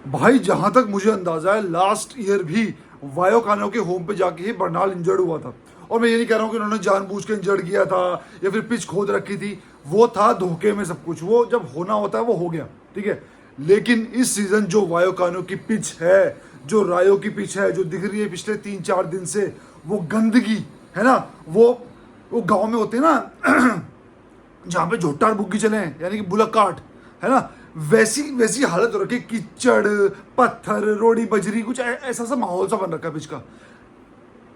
भाई जहां तक मुझे अंदाजा है लास्ट ईयर भी वायोकानो के होम पे जाके ही बर्नाल इंजर्ड हुआ था। और मैं ये नहीं कह रहा हूँ कि उन्होंने जानबूझ के इंजर्ड किया था या फिर पिच खोद रखी थी, वो था धोखे में सब कुछ, वो जब होना होता है वो हो गया, ठीक है। लेकिन इस सीजन जो वायोकानो की पिच है, जो रायो की पिच है, जो दिख रही है पिछले 3-4 दिन से, वो गंदगी है ना, वो गांव में होते हैं ना जहाँ पे झोट्टा और बुग्गी चले हैं, यानी कि बुलक काट, है ना, वैसी वैसी हालत हो रखी है, कीचड़, पत्थर, रोड़ी बजरी, कुछ ऐसा सा माहौल सा बन रखा है पिच का।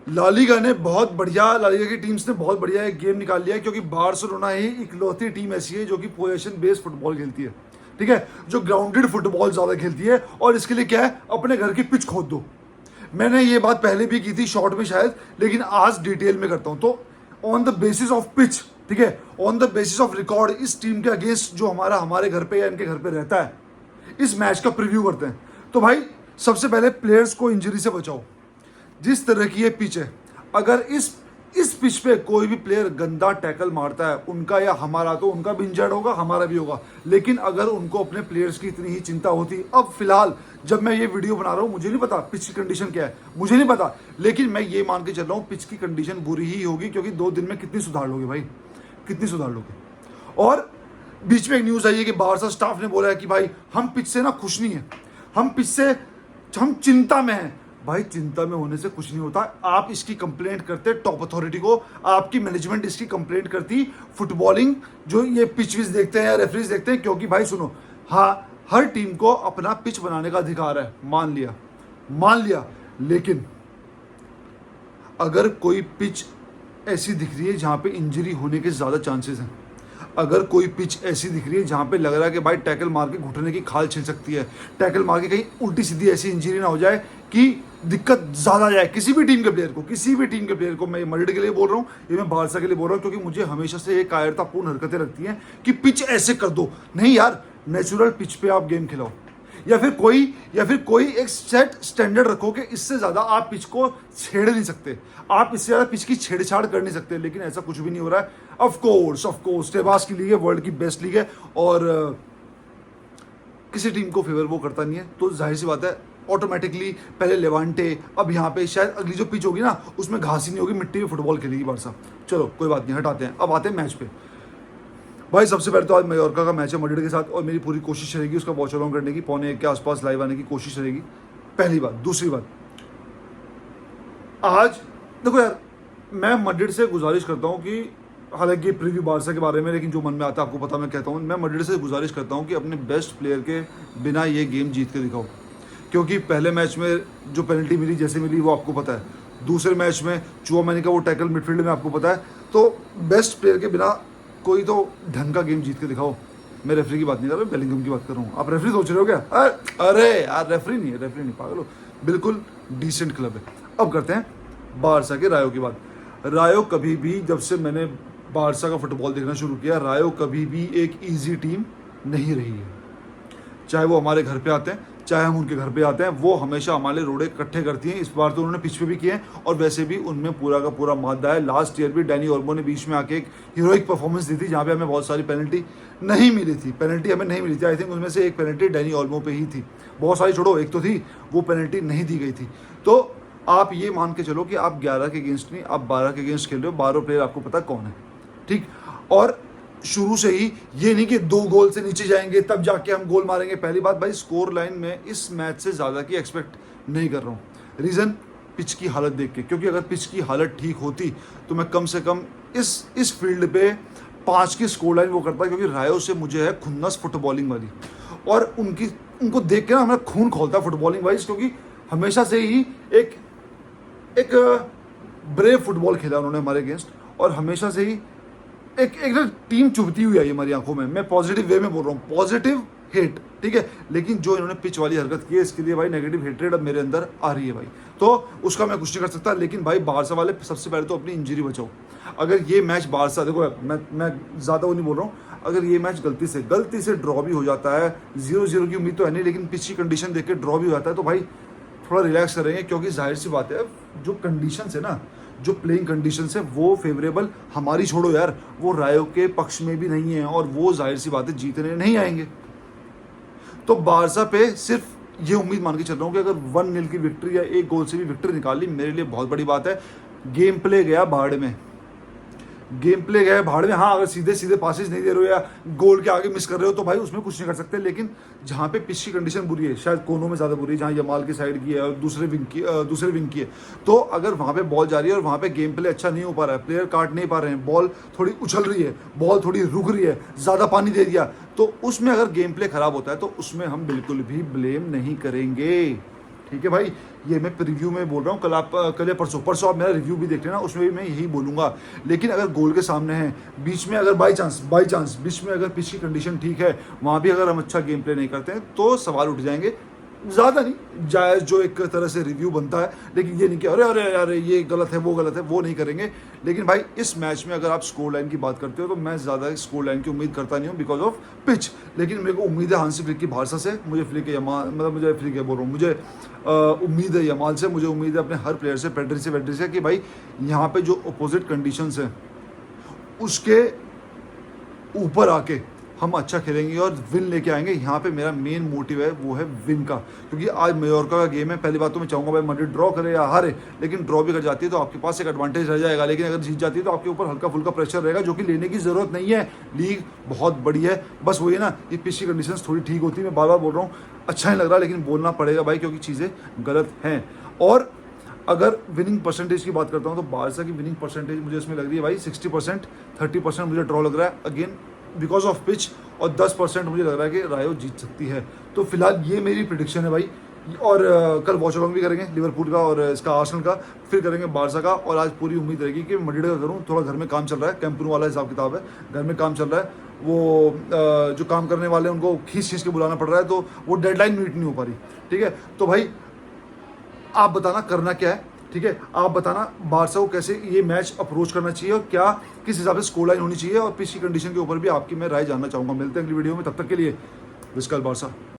लालीगा ने बहुत बढ़िया, लालीगा की टीम्स ने बहुत बढ़िया एक गेम निकाल लिया है, क्योंकि बार्सिलोना ही इकलौती टीम ऐसी है जो कि पोजीशन बेस्ड फुटबॉल खेलती है, ठीक है, जो ग्राउंडेड फुटबॉल ज्यादा खेलती है। और इसके लिए क्या है, अपने घर की पिच खोद दो। मैंने ये बात पहले भी की थी शॉर्ट में शायद, लेकिन आज डिटेल में करता हूं। तो on the basis of pitch, ठीक है, on the basis of record, इस टीम के अगेंस्ट जो हमारे घर पे या इनके घर पे रहता है, इस मैच का प्रीव्यू करते हैं। तो भाई सबसे पहले प्लेयर्स को इंजरी से बचाओ। जिस तरह की ये पिच है, अगर इस पिच पे कोई भी प्लेयर गंदा टैकल मारता है, उनका या हमारा, तो उनका भी इंजर्ड होगा, हमारा भी होगा। लेकिन अगर उनको अपने प्लेयर्स की इतनी ही चिंता होती, अब फिलहाल जब मैं ये वीडियो बना रहा हूँ, मुझे नहीं पता पिच की कंडीशन क्या है, मुझे नहीं पता, लेकिन मैं ये मान के चल रहा हूँ पिच की कंडीशन बुरी ही होगी, क्योंकि 2 दिन में कितनी सुधार लोगे भाई, कितनी सुधार लोगे। और बीच में एक न्यूज आई है कि बारसा स्टाफ ने बोला है कि भाई हम पिच से ना खुश नहीं है, हम चिंता में हैं। भाई चिंता में होने से कुछ नहीं होता। आप इसकी कंप्लेंट करते टॉप अथॉरिटी को, आपकी मैनेजमेंट इसकी कंप्लेंट करती फुटबॉलिंग जो ये पिच विच देखते हैं या रेफरीज देखते हैं, क्योंकि भाई सुनो, हाँ हर टीम को अपना पिच बनाने का अधिकार है, मान लिया, लेकिन अगर कोई पिच ऐसी दिख रही है जहां पे इंजरी होने के ज्यादा चांसेस हैं, अगर कोई पिच ऐसी दिख रही है जहां पे लग रहा है कि भाई टैकल मार के घुटने की खाल छिल सकती है, टैकल मार के कहीं उल्टी सीधी ऐसी इंजरी ना हो जाए कि दिक्कत ज्यादा जाए किसी भी टीम के प्लेयर को, मैं मड्रिड के लिए बोल रहा हूँ, ये मैं बारसा के लिए बोल रहा हूँ, क्योंकि मुझे हमेशा से एक कायरतापूर्ण हरकतें लगती हैं कि पिच ऐसे कर दो। नहीं यार, नेचुरल पिच पे आप गेम खिलाओ, या फिर कोई एक सेट स्टैंडर्ड रखो कि इससे ज्यादा आप पिच को छेड़ नहीं सकते, आप इससे ज्यादा पिच की छेड़छाड़ कर नहीं सकते। लेकिन ऐसा कुछ भी नहीं हो रहा है। ऑफ कोर्स टेबास की लीग है, वर्ल्ड की बेस्ट लीग है, और किसी टीम को फेवर वो करता नहीं है, तो जाहिर सी बात है ऑटोमेटिकली पहले लेवांटे, अब यहाँ पे शायद अगली जो पिच होगी ना उसमें घास ही नहीं होगी, मिट्टी में फुटबॉल खेलेगी बारसा। चलो कोई बात नहीं, हटाते हैं, अब आते हैं मैच पे। भाई सबसे पहले तो आज मयोर्का का मैच है मड्रिड के साथ, और मेरी पूरी कोशिश रहेगी उसका वॉच अलाउंग करने की, 1:15 के आसपास लाइव आने की कोशिश रहेगी, पहली बात। दूसरी बात, आज देखो यार, मैं मड्रिड से गुजारिश करता हूँ कि, हालांकि प्रीव्यू बारसा के बारे में, लेकिन जो मन में आता है आपको पता, मैं कहता हूँ, मैं मड्रिड से गुजारिश करता हूँ कि अपने बेस्ट प्लेयर के बिना ये गेम जीत के दिखाओ। क्योंकि पहले मैच में जो पेनल्टी मिली जैसे मिली वो आपको पता है, दूसरे मैच में चुआमेनी का वो टैकल मिडफील्ड में आपको पता है, तो बेस्ट प्लेयर के बिना कोई तो ढंग का गेम जीत के दिखाओ। मैं रेफरी की बात नहीं कर रहा, बेलिंगम की बात कर रहा हूँ। आप रेफरी सोच रहे हो क्या? अरे यार रेफरी नहीं पागल हो, बिल्कुल डिसेंट क्लब है। अब करते हैं बारसा के रायो की बात। रायो कभी भी, जब से मैंने बारसा का फुटबॉल देखना शुरू किया, रायो कभी भी एक ईजी टीम नहीं रही है। चाहे वो हमारे घर पे आते हैं, चाहे हम उनके घर पे आते हैं, वो हमेशा हमारे रोड़े इकट्ठे करती हैं। इस बार तो उन्होंने पिच पे भी किए हैं, और वैसे भी उनमें पूरा का पूरा मादा है। लास्ट ईयर भी डैनी ओल्मो ने बीच में आके एक हीरोइक परफॉर्मेंस दी थी, जहाँ पे हमें बहुत सारी पेनल्टी नहीं मिली थी। आई थिंक उनमें से एक पेनल्टी डैनी ओल्मो पे ही थी, बहुत सारी छोड़ो, एक तो थी, वो पेनल्टी नहीं दी गई थी। तो आप ये मान के चलो कि आप 11 के अगेंस्ट नहीं, आप 12 के अगेंस्ट खेल रहे हो, 12 प्लेयर आपको पता कौन है, ठीक। और शुरू से ही ये नहीं कि 2 गोल से नीचे जाएंगे तब जाके हम गोल मारेंगे। पहली बात भाई, स्कोर लाइन में इस मैच से ज़्यादा की एक्सपेक्ट नहीं कर रहा हूँ। रीज़न पिच की हालत देख के, क्योंकि अगर पिच की हालत ठीक होती तो मैं कम से कम इस फील्ड पे 5 की स्कोर लाइन वो करता, क्योंकि रायो से मुझे है खुन्नस फुटबॉलिंग वाली, और उनको देख के ना हमें खून खोलता फुटबॉलिंग वाइज, क्योंकि हमेशा से ही एक ब्रेव फुटबॉल खेला उन्होंने हमारे अगेंस्ट, और हमेशा से ही एक ना टीम चुभती हुई आई हमारी आंखों में। मैं पॉजिटिव वे में बोल रहा हूँ, पॉजिटिव हेट, ठीक है। लेकिन जो इन्होंने पिच वाली हरकत की है, इसके लिए भाई नेगेटिव हेट्रेड अब मेरे अंदर आ रही है भाई, तो उसका मैं कुछ नहीं कर सकता। लेकिन भाई बारसा वाले सबसे पहले तो अपनी इंजरी बचाओ। अगर ये मैच बारसा, देखो मैं ज़्यादा वो नहीं बोल रहा हूँ, अगर ये मैच गलती से ड्रॉ भी हो जाता है, 0-0 की उम्मीद तो है नहीं, लेकिन पिच की कंडीशन देख के ड्रॉ भी हो जाता है, तो भाई थोड़ा रिलैक्स करेंगे, क्योंकि जाहिर सी बात है जो कंडीशन है ना, जो प्लेइंग कंडीशन है वो फेवरेबल हमारी छोड़ो यार, वो रायो के पक्ष में भी नहीं है, और वो जाहिर सी बात है जीतने नहीं आएंगे। तो बारसा पे सिर्फ ये उम्मीद मान के चल रहा हूँ कि अगर 1-0 की विक्ट्री या 1 गोल से भी विक्ट्री निकाल ली, मेरे लिए बहुत बड़ी बात है। गेम प्ले गया भाड़ में, गेम प्ले गया भाड़ में। हाँ, अगर सीधे सीधे पासेस नहीं दे रहे हो या गोल के आगे मिस कर रहे हो तो भाई उसमें कुछ नहीं कर सकते। लेकिन जहाँ पे पिच की कंडीशन बुरी है, शायद कोनों में ज़्यादा बुरी है, जहाँ यमाल की साइड की है और दूसरे विंग की है, तो अगर वहाँ पे बॉल जा रही है और वहाँ पे गेम प्ले अच्छा नहीं हो पा रहा है, प्लेयर काट नहीं पा रहे हैं, बॉल थोड़ी उछल रही है, बॉल थोड़ी रुक रही है, ज़्यादा पानी दे दिया, तो उसमें अगर गेम प्ले खराब होता है तो उसमें हम बिल्कुल भी ब्लेम नहीं करेंगे। ठीक है भाई, ये मैं प्रीव्यू में बोल रहा हूँ। कल या परसों आप मेरा रिव्यू भी देख लेना, उसमें भी मैं यही बोलूँगा। लेकिन अगर गोल के सामने है, बीच में अगर बाई चांस बीच में अगर पिच की कंडीशन ठीक है, वहाँ भी अगर हम अच्छा गेम प्ले नहीं करते हैं तो सवाल उठ जाएंगे। ज़्यादा नहीं, जायज़ जो एक तरह से रिव्यू बनता है, लेकिन ये नहीं कि अरे अरे अरे ये गलत है, वो गलत है, वो नहीं करेंगे। लेकिन भाई इस मैच में अगर आप स्कोर लाइन की बात करते हो तो मैं ज़्यादा स्कोर लाइन की उम्मीद करता नहीं हूँ बिकॉज ऑफ पिच। लेकिन मेरे को उम्मीद है हांसी फ्लिक की बारसा से, मुझे फ्लिक यमाल, मतलब मुझे फ्लिक बोल रहा हूँ, मुझे उम्मीद है यमाल से, मुझे उम्मीद है अपने हर प्लेयर से, पेड्री से कि भाई यहाँ पे जो अपोजिट कंडीशंस हैं उसके ऊपर आके हम अच्छा खेलेंगे और विन लेके आएंगे। यहाँ पे मेरा मेन मोटिव है, वो है विन का, क्योंकि आज मयोर्का का गेम है। पहली बात तो मैं चाहूँगा भाई मैड्रिड ड्रॉ करे या हारे, लेकिन ड्रॉ भी कर जाती है तो आपके पास एक एडवांटेज रह जाएगा। लेकिन अगर जीत जाती है तो आपके ऊपर हल्का फुल्का प्रेशर रहेगा, जो कि लेने की ज़रूरत नहीं है। लीग बहुत बड़ी है, बस वही है ना, ये पिच की कंडीशन थोड़ी ठीक होती है। मैं बार बार बोल रहा हूँ, अच्छा नहीं लग रहा, लेकिन बोलना पड़ेगा भाई, क्योंकि चीज़ें गलत हैं। और अगर विनिंग परसेंटेज की बात करता हूँ तो बारसा की विनिंग परसेंटेज मुझे इसमें लग रही है भाई 60%, 30% मुझे ड्रॉ लग रहा है अगेन बिकॉज ऑफ पिच, और 10% मुझे लग रहा है कि रायो जीत सकती है। तो फिलहाल ये मेरी प्रिडिक्शन है भाई। और कल वॉच अलॉन्ग भी करेंगे लिवरपूल का और इसका आर्सेनल का, फिर करेंगे बारसा का। और आज पूरी उम्मीद रहेगी कि मैड्रिड का करूँ। थोड़ा घर में काम चल रहा है, कैंपनू वाला हिसाब किताब है, घर में काम चल रहा है। वो जो काम करने वाले हैं उनको खींच के बुलाना पड़ रहा है, तो वो डेडलाइन मीट नहीं हो पा रही। ठीक है, तो भाई आप बताना करना क्या है। ठीक है, आप बताना बारसा को कैसे ये मैच अप्रोच करना चाहिए और क्या किस हिसाब से स्कोर लाइन होनी चाहिए, और पिच की कंडीशन के ऊपर भी आपकी मैं राय जानना चाहूँगा। मिलते हैं अगली वीडियो में, तब तक के लिए विस्कल बारसा।